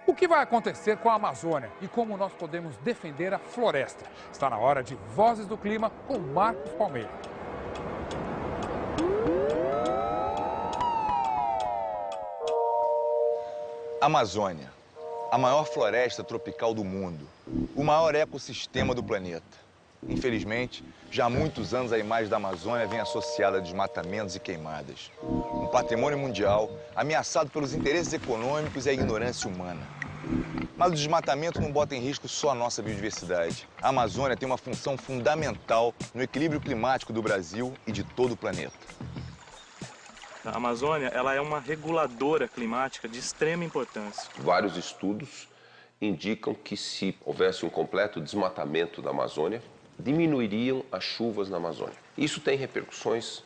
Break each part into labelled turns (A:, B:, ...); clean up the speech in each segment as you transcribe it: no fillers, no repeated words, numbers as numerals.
A: O que vai acontecer com a Amazônia e como nós podemos defender a floresta? Está na hora de Vozes do Clima com Marcos Palmeira.
B: Amazônia, a maior floresta tropical do mundo, o maior ecossistema do planeta. Infelizmente, já há muitos anos a imagem da Amazônia vem associada a desmatamentos e queimadas. Um patrimônio mundial ameaçado pelos interesses econômicos e a ignorância humana. Mas o desmatamento não bota em risco só a nossa biodiversidade. A Amazônia tem uma função fundamental no equilíbrio climático do Brasil e de todo o planeta.
C: A Amazônia, ela é uma reguladora climática de extrema importância.
D: Vários estudos indicam que se houvesse um completo desmatamento da Amazônia, diminuiriam as chuvas na Amazônia. Isso tem repercussões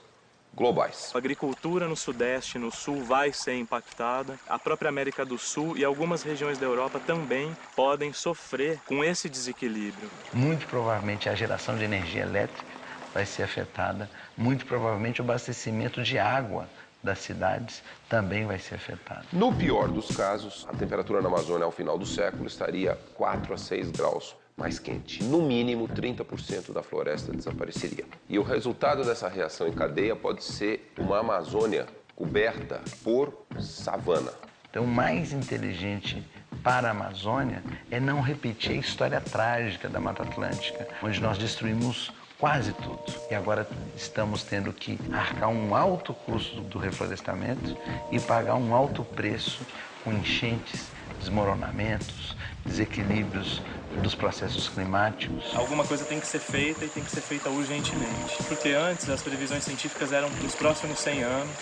D: globais.
C: A agricultura no Sudeste e no Sul vai ser impactada. A própria América do Sul e algumas regiões da Europa também podem sofrer com esse desequilíbrio.
E: Muito provavelmente a geração de energia elétrica vai ser afetada. Muito provavelmente o abastecimento de água das cidades também vai ser afetado.
D: No pior dos casos, a temperatura na Amazônia ao final do século estaria 4 a 6 graus mais quente. No mínimo, 30% da floresta desapareceria. E o resultado dessa reação em cadeia pode ser uma Amazônia coberta por savana.
E: Então, o mais inteligente para a Amazônia é não repetir a história trágica da Mata Atlântica, onde nós destruímos quase tudo. E agora estamos tendo que arcar um alto custo do reflorestamento e pagar um alto preço com enchentes, desmoronamentos, desequilíbrios dos processos climáticos.
C: Alguma coisa tem que ser feita e tem que ser feita urgentemente. Porque antes as previsões científicas eram para os próximos 100 anos,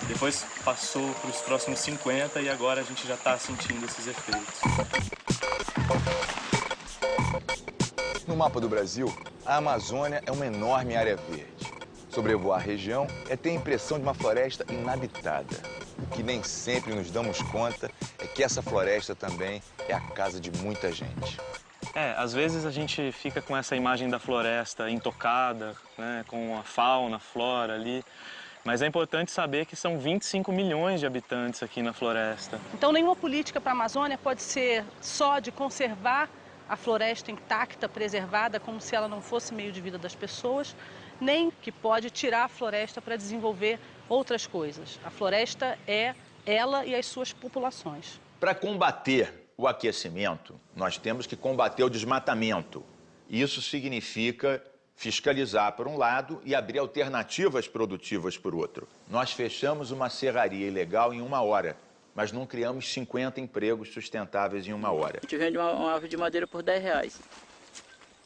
C: depois passou para os próximos 50 e agora a gente já está sentindo esses efeitos.
B: No mapa do Brasil, a Amazônia é uma enorme área verde. Sobrevoar a região é ter a impressão de uma floresta inabitada. O que nem sempre nos damos conta é que essa floresta também é a casa de muita gente.
C: Às vezes a gente fica com essa imagem da floresta intocada, né, com a fauna, a flora ali. Mas é importante saber que são 25 milhões de habitantes aqui na floresta.
F: Então nenhuma política para a Amazônia pode ser só de conservar a floresta intacta, preservada, como se ela não fosse meio de vida das pessoas, nem que pode tirar a floresta para desenvolver outras coisas. A floresta é ela e as suas populações.
G: Para combater o aquecimento, nós temos que combater o desmatamento. Isso significa fiscalizar por um lado e abrir alternativas produtivas por outro. Nós fechamos uma serraria ilegal em 1 hora, mas não criamos 50 empregos sustentáveis em 1 hora.
H: A gente vende uma árvore de madeira por R$10.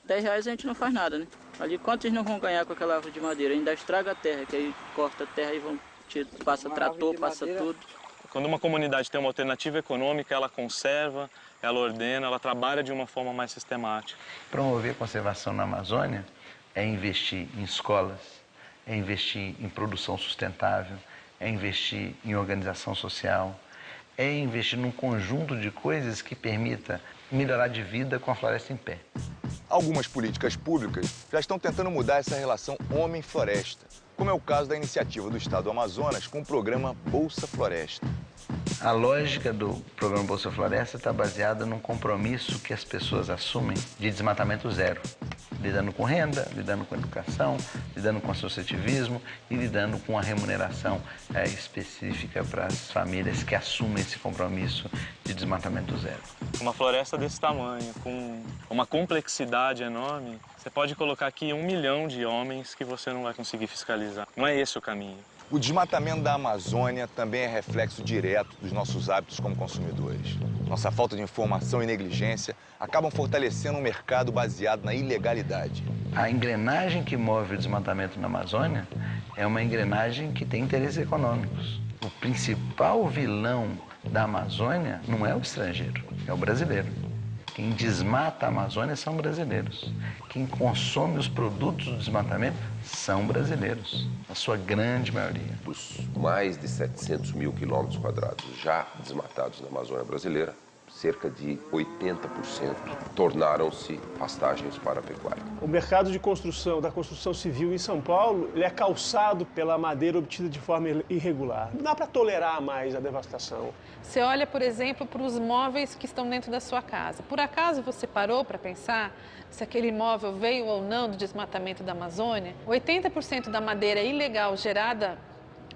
H: R$10 a gente não faz nada, né? Ali quantos não vão ganhar com aquela árvore de madeira? Ainda estraga a terra, que aí corta a terra e passa trator, passa tudo.
C: Quando uma comunidade tem uma alternativa econômica, ela conserva, ela ordena, ela trabalha de uma forma mais sistemática.
E: Promover a conservação na Amazônia é investir em escolas, é investir em produção sustentável, é investir em organização social, é investir num conjunto de coisas que permita melhorar de vida com a floresta em pé.
B: Algumas políticas públicas já estão tentando mudar essa relação homem-floresta, como é o caso da iniciativa do Estado do Amazonas com o programa Bolsa Floresta.
E: A lógica do programa Bolsa Floresta está baseada num compromisso que as pessoas assumem de desmatamento zero, lidando com renda, lidando com educação, lidando com associativismo e lidando com a remuneração específica para as famílias que assumem esse compromisso de desmatamento zero.
C: Uma floresta desse tamanho, com uma complexidade enorme, você pode colocar aqui 1 milhão de homens que você não vai conseguir fiscalizar. Não é esse o caminho.
B: O desmatamento da Amazônia também é reflexo direto dos nossos hábitos como consumidores. Nossa falta de informação e negligência acabam fortalecendo um mercado baseado na ilegalidade.
E: A engrenagem que move o desmatamento na Amazônia é uma engrenagem que tem interesses econômicos. O principal vilão da Amazônia não é o estrangeiro, é o brasileiro. Quem desmata a Amazônia são brasileiros. Quem consome os produtos do desmatamento são brasileiros, a sua grande maioria.
D: Os mais de 700 mil quilômetros quadrados já desmatados na Amazônia brasileira cerca de 80% tornaram-se pastagens para a pecuária.
I: O mercado de construção, da construção civil em São Paulo, ele é calçado pela madeira obtida de forma irregular. Não dá para tolerar mais a devastação.
J: Você olha, por exemplo, para os móveis que estão dentro da sua casa. Por acaso você parou para pensar se aquele imóvel veio ou não do desmatamento da Amazônia? 80% da madeira ilegal gerada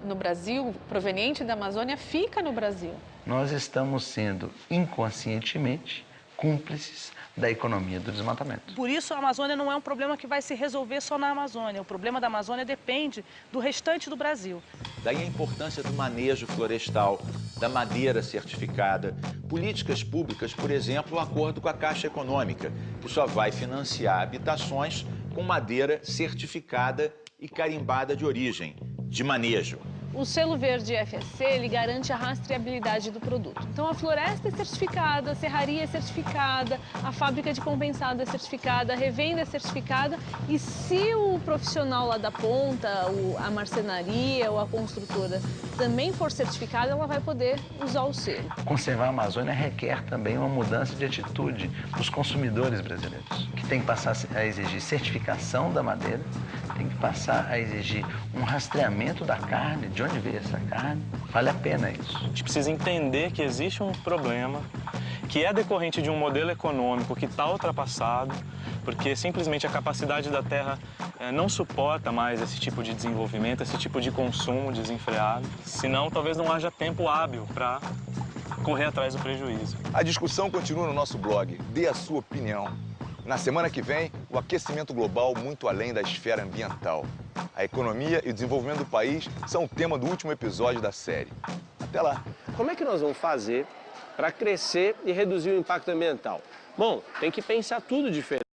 J: no Brasil, proveniente da Amazônia, fica no Brasil.
E: Nós estamos sendo inconscientemente cúmplices da economia do desmatamento.
F: Por isso, a Amazônia não é um problema que vai se resolver só na Amazônia. O problema da Amazônia depende do restante do Brasil.
G: Daí a importância do manejo florestal, da madeira certificada, políticas públicas, por exemplo, o acordo com a Caixa Econômica, que só vai financiar habitações com madeira certificada e carimbada de origem, de manejo.
K: O selo verde FSC, ele garante a rastreabilidade do produto. Então, a floresta é certificada, a serraria é certificada, a fábrica de compensado é certificada, a revenda é certificada. E se o profissional lá da ponta, a marcenaria ou a construtora também for certificada, ela vai poder usar o selo.
E: Conservar a Amazônia requer também uma mudança de atitude dos consumidores brasileiros, que tem que passar a exigir certificação da madeira, tem que passar a exigir um rastreamento da carne, de onde veio essa carne. Vale a pena isso.
C: A gente precisa entender que existe um problema que é decorrente de um modelo econômico que está ultrapassado, porque simplesmente a capacidade da terra não suporta mais esse tipo de desenvolvimento, esse tipo de consumo desenfreado. Senão, talvez não haja tempo hábil para correr atrás do prejuízo.
B: A discussão continua no nosso blog. Dê a sua opinião. Na semana que vem, o aquecimento global muito além da esfera ambiental. A economia e o desenvolvimento do país são o tema do último episódio da série. Até lá!
I: Como é que nós vamos fazer para crescer e reduzir o impacto ambiental? Bom, tem que pensar tudo diferente.